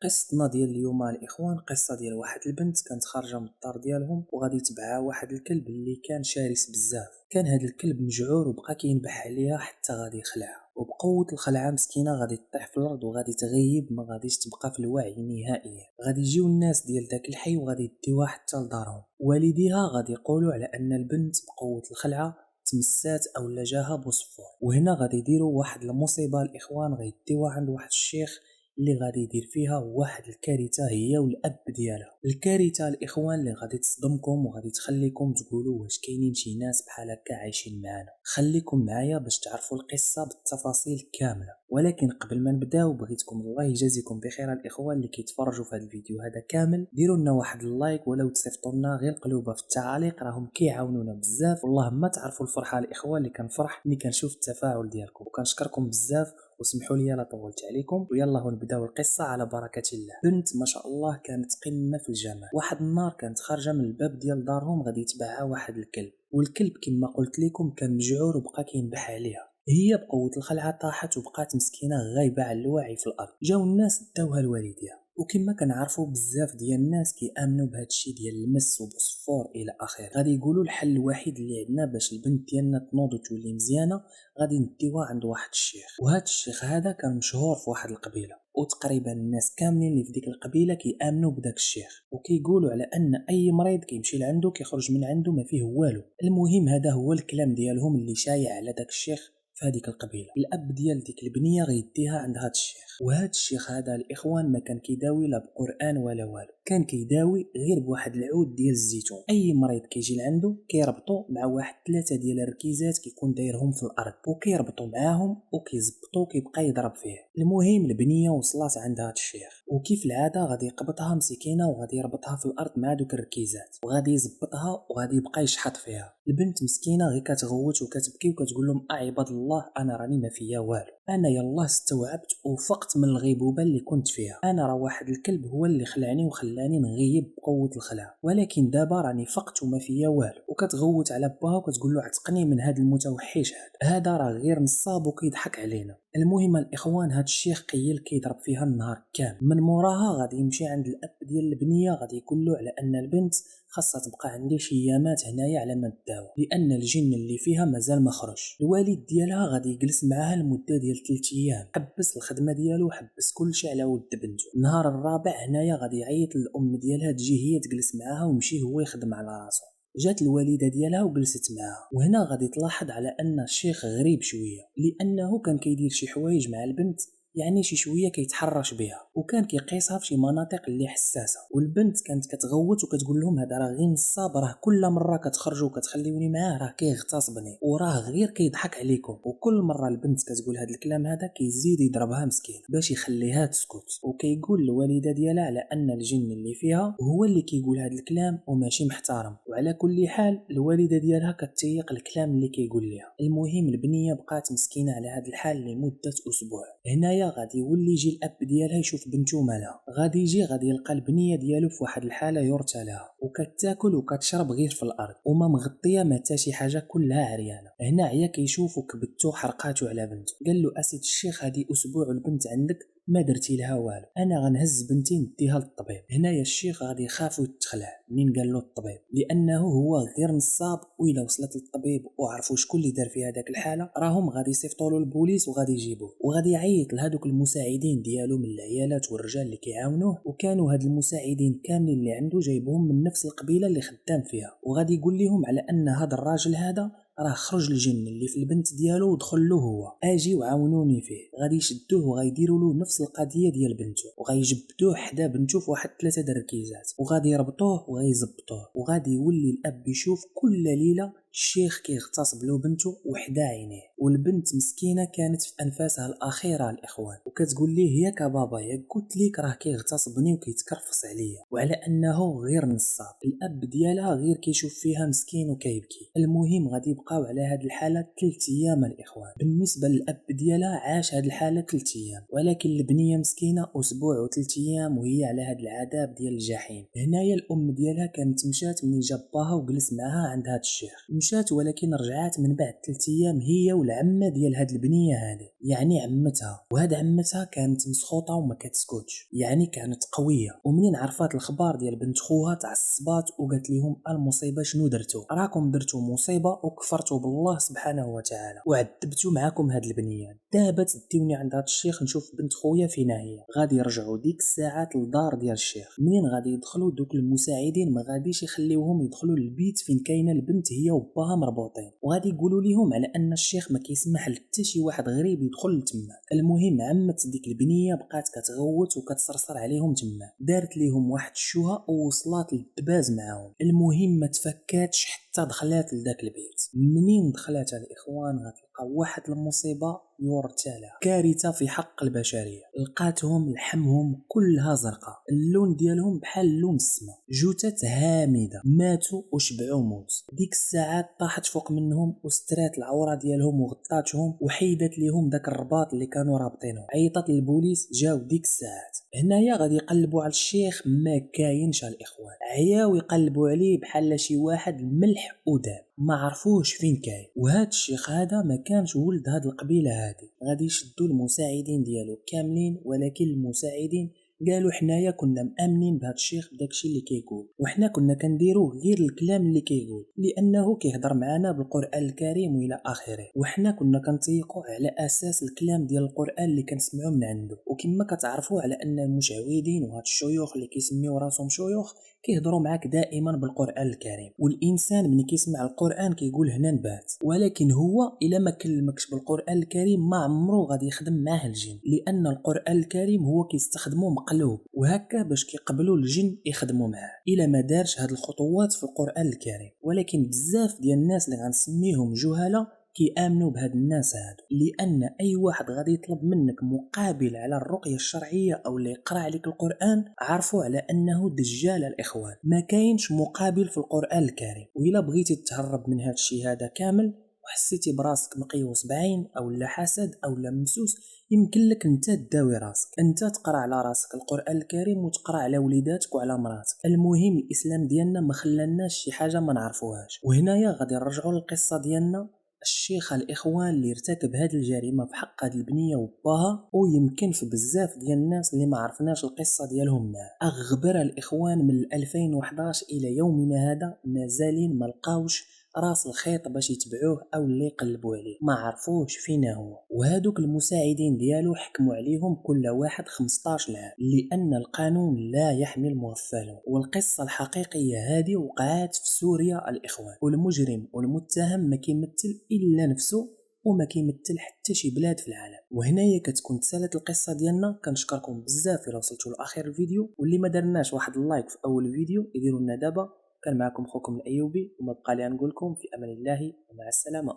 قصتنا ديال اليوم الاخوان قصه ديال واحد البنت كانت خارجه من الدار ديالهم وغادي يتبعها واحد الكلب اللي كان شرس بزاف. كان هذا الكلب مجعور وبقى كينبح عليها حتى غادي يخلعها، وبقوه الخلعه مسكينه غادي تطيح في الارض وغادي تغيب، ما غاديش تبقى في الوعي نهائيا. غادي يجيو الناس ديال داك الحي وغادي يديوها حتى لدارهم. والديها غادي يقولوا على ان البنت بقوه الخلعه تمسات او جاها بوصفور، وهنا غادي يديروا واحد المصيبه الاخوان، غيديوها عند واحد الشيخ اللي غادي يدير فيها واحد الكارثه هي والاب ديالها. الكارثه الاخوان اللي غادي تصدمكم وغادي تخليكم تقولوا واش كاينين شي ناس بحال هكا عايشين معانا. خليكم معايا باش تعرفوا القصه بالتفاصيل كامله، ولكن قبل ما نبداو بغيتكم الله يجازيكم بخير الاخوان اللي كيتفرجوا في هذا الفيديو هذا كامل، ديروا لنا واحد اللايك ولو تصيفطوا لنا غير قلوبه في التعاليق، راهم كيعاونونا بزاف. والله ما تعرفوا الفرحه الاخوان اللي كنفرح ملي كنشوف التفاعل ديالكم، وكنشكركم بزاف. وسمحوا لي لا طولت عليكم، ويلا نبداو القصه على بركه الله. بنت ما شاء الله كانت قمه في الجمال. واحد النهار كانت خارجه من الباب ديال دارهم غادي يتبعها واحد الكلب، والكلب كما قلت لكم كان مجعور وبقى كينبح عليها. هي بقوه الخلعه طاحت وبقات مسكينه غايبه على الوعي في الارض. جاو الناس داوها لوالديها، وكما كنعرفوا بزاف ديال الناس كيامنوا بهذا الشيء ديال المس وبوصفور الى اخره. غادي يقولوا الحل الوحيد اللي عندنا باش البنت ديالنا تنوض وتولي مزيانه غادي نديوها عند واحد الشيخ. وهذا الشيخ هذا كان مشهور في واحد القبيله، وتقريبا الناس كاملين اللي في ديك القبيله كيامنوا بداك الشيخ، وكيقولوا على ان اي مريض كيمشي لعنده كيخرج من عنده ما فيه والو. المهم هذا هو الكلام ديالهم اللي شايع على داك الشيخ في هذيك القبيله. الاب ديال ديك البنيه غيديها عند هذا الشيخ، وهذا الشيخ هذا الاخوان ما كان كيداوي لا بقران ولا والو، كان كيداوي غير بواحد العود ديال الزيتون. اي مريض كيجي لعنده كيربطوا مع واحد 3 ديال الركيزات كيكون دايرهم في الارض، وكيربطوا معاهم وكيزبطوا كيبقى يضرب فيه. المهم البنيه وصلت عند هذا الشيخ، وكيف العاده غادي يقبطها مسكينه وغادي يربطها في الارض مع دوك الركيزات وغادي يزبطها وغادي يبقى يشحط فيها. البنت مسكينه غير كتغوت وكتبكي وكتقول لهم عباد الله انا راني ما فيا والو، انا يلاه استوعبت وفقت من الغيبوبه اللي كنت فيها. انا راه واحد الكلب هو اللي خلعني وخلاني نغيب بقوه الخلع، ولكن دابا راني فقت وما فيا والو. وكتغوت على باها وكتقول له عتقني من هذا المتوحش هذا راه غير نصاب وكيضحك علينا. المهم الاخوان هذا الشيخ قيل كيضرب فيها النهار كامل. من موراها غادي يمشي عند الاب ديال البنيه غادي يقول له على ان البنت خاصها تبقى عندي شي ايامات هنايا على ما تداوى، لان الجن اللي فيها مازال ما خرج. الوالد ديالها غادي يجلس معاها لمده ديال 3 ايام، حبس الخدمه ديالو وحبس كلشي على ود بنته. النهار الرابع هنايا غادي يعيط للام ديالها تجي هي تجلس معاها ويمشي هو يخدم على راسو. جات الوالده ديالها وجلست معاها، وهنا غادي تلاحظ على ان الشيخ غريب شويه، لانه كان كيدير شي حوايج مع البنت يعني شي شويه كيتحرش بها، وكان كيقيسها في شي مناطق اللي حساسه. والبنت كانت كتغوت وكتقول لهم هذا راه غير نصاب، راه كل مره كتخرجوا وكتخليوني معاه راه كيغتصبني وراه غير كيضحك عليكم. وكل مره البنت كتقول هذا الكلام هذا كيزيد يضربها مسكين باش يخليها تسكت، وكيقول الوالده ديالها على ان الجن اللي فيها هو اللي كيقول هذا الكلام وماشي محترم. وعلى كل حال الوالده ديالها كتيق الكلام اللي كيقول لها. المهم البنيه بقات مسكينه على هذا الحال لمده اسبوع. هنايا غادي يولي يجي الاب ديالها يشوف بنته مالها، غادي يلقى البنيه ديالو في واحد الحاله يرثى لها، وكتاكل وكتشرب غير في الارض وما مغطيه ما حتى شي حاجه، كلها عريانه. هنا عيا كيشوف وكبتو حرقاتو على بنته. قال له اسيد الشيخ هذه اسبوع البنت عندك ما درتي لها والو، انا غنهز بنتي نديها للطبيب. هنايا الشيخ غادي يخاف ويتخلع منين قال له الطبيب، لانه هو غير نصاب، واذا وصلت للطبيب وعرفوا شكون اللي دار فيها داك الحاله راهم غادي يصيفطوا له البوليس وغادي يجيبوه، وغادي يعيط لهذوك المساعدين ديالو من العيالات والرجال اللي كيعاونوه. وكانوا هاد المساعدين كاملين اللي عنده جايبهم من نفس القبيله اللي خدام فيها، وغادي يقول لهم على ان هذا الراجل هذا راه خرج الجن اللي في البنت ديالو ودخل له هو، اجي وعاونوني فيه. غادي يشدوه وغيديروا له نفس القضيه ديال بنته، وغيجبدوه حدا بنته في واحد 3 الركيزات، وغادي يربطوه وغيزبطوه. وغادي يولي الاب يشوف كل ليله الشيخ كيغتصب له بنته وحدا عينيه. والبنت مسكينه كانت في انفاسها الاخيره الاخوان، وكتقول ليه ياك بابا ياك قلت ليك راه كيغتصبني وكيتكرفص عليا، وعلى انه غير نصاب. الاب ديالها غير كيشوف فيها مسكين وكيبكي. المهم غادي يبقاو على هاد الحاله 3 ايام الاخوان. بالنسبه للاب ديالها عاش هاد الحاله 3 ايام، ولكن البنيه مسكينه اسبوع و3 ايام وهي على هاد العذاب ديال الجحيم. هنايا الام ديالها كانت مشات من جاب باها وجلس معها عند هاد الشيخ. مشات ولكن رجعات من بعد 3 ايام هي والعمه ديال هاد البنيه هذه، يعني عمتها. وهاد عمتها كانت مسخوطه وما كتسكتش، يعني كانت قويه. ومنين عرفات الخبار ديال بنت خوها تعصبات وقالت لهم المصيبه شنو درتو، راكم درتو مصيبه وكفرتوا بالله سبحانه وتعالى وعذبتوا معاكم هاد البنيه. دابا تديوني عند هاد الشيخ نشوف بنت خويا فين هي. غادي يرجعوا ديك الساعات للدار ديال الشيخ. منين غادي يدخلوا دوك المساعدين ما غاديش يخليوهم يدخلوا للبيت فين كاينه البنت هي وباها مربوطين، وغادي يقولوا لهم على ان الشيخ ما كيسمح لحتى شي واحد غريب يدخل لتما. المهم عمت ديك البنيه بقات كتغوت وكتصرصر عليهم تما، دارت ليهم واحد الشوهه ووصلات للدباز معاهم. المهم ما تفكاتش حتى دخلات لذاك البيت. منين دخلات الاخوان غتلقى واحد المصيبه يورتالها، كارثه في حق البشريه. لقاتهم لحمهم كلها زرقاء، اللون ديالهم بحال لون السما، جثث هامده، ماتوا وشبعوا موت. ديك الساعات طاحت فوق منهم وسترات العوره ديالهم وغطاتهم وحيدت ليهم داك الرباط اللي كانوا رابطينه. عيطت للبوليس، جاو ديك الساعات. هنايا غادي يقلبوا على الشيخ ما كاينش الاخوان، عياو يقلبوا عليه بحال شي واحد ملح وداب، ما عرفوش فين كاين. وهذا الشيخ هذا ما كانش ولد هاد القبيله هذه. غادي يشدوا المساعدين ديالو كاملين، ولكن المساعدين قالوا حنايا كنا مامنين بهذا الشيخ بداكشي اللي كيقول، وحنا كنا كنديروه غير الكلام اللي كيقول لانه كيهضر معنا بالقران الكريم والى اخره، وحنا كنا كنتيقوا على اساس الكلام ديال القران اللي كنسمعوا من عنده. وكما كتعرفوا على ان المشعوذين وهاد الشيوخ اللي كيسميو راسهم شيوخ كيهضروا معاك دائما بالقران الكريم، والانسان ملي كيسمع القران كيقول هنا نبات. ولكن هو الا ما كلمكش بالقران الكريم ما عمرو غادي يخدم معاه الجن، لان القران الكريم هو كيستخدمه مقلوب، وهكا باش كيقبلوا الجن يخدموا معاه الا ما دارش هاد الخطوات في القران الكريم. ولكن بزاف ديال الناس اللي غنسميهم جهله كيامنوا بهاد الناس هادو، لان اي واحد غادي يطلب منك مقابل على الرقيه الشرعيه او اللي يقرا عليك القران عرفوا على انه دجال الاخوان. ما كاينش مقابل في القران الكريم. والا بغيتي تهرب من هاد الشيء هذا كامل وحسيتي براسك مقيوس بعين او لا حسد او لا ممسوس، يمكن لك انت تداوي راسك، انت تقرا على راسك القران الكريم وتقرا على وليداتك وعلى مراتك. المهم الاسلام ديالنا ما خلاناش شي حاجه ما نعرفوهاش. وهنايا غادي نرجعوا للقصه ديالنا. الشيخ الاخوان اللي ارتكب هذه الجريمه في حق هذه البنيه وباها، ويمكن في بزاف ديال الناس اللي ما عرفناش القصه ديالهم معاه. اغبر الاخوان من 2011 الى يومنا هذا مازالين ما لقاوش راس الخيط باش يتبعوه او اللي يقلبوا عليه، ما عرفوش فين هو. وهذوك المساعدين ديالو حكموا عليهم كل واحد 15 عام، لان القانون لا يحمي المغفلون. والقصه الحقيقيه هذه وقعت في سوريا الاخوان، والمجرم والمتهم ما كيمثل الا نفسه وما كيمثل حتى شي بلاد في العالم. وهنايا كتكون تسالت القصه ديالنا. كنشكركم بزاف الا وصلتوا لاخر الفيديو، واللي ما درناش واحد اللايك في اول الفيديو يديروا لنا دابا. كان معكم خوكم الايوبي، وما بقى لي نقول لكم في امان الله ومع السلامه.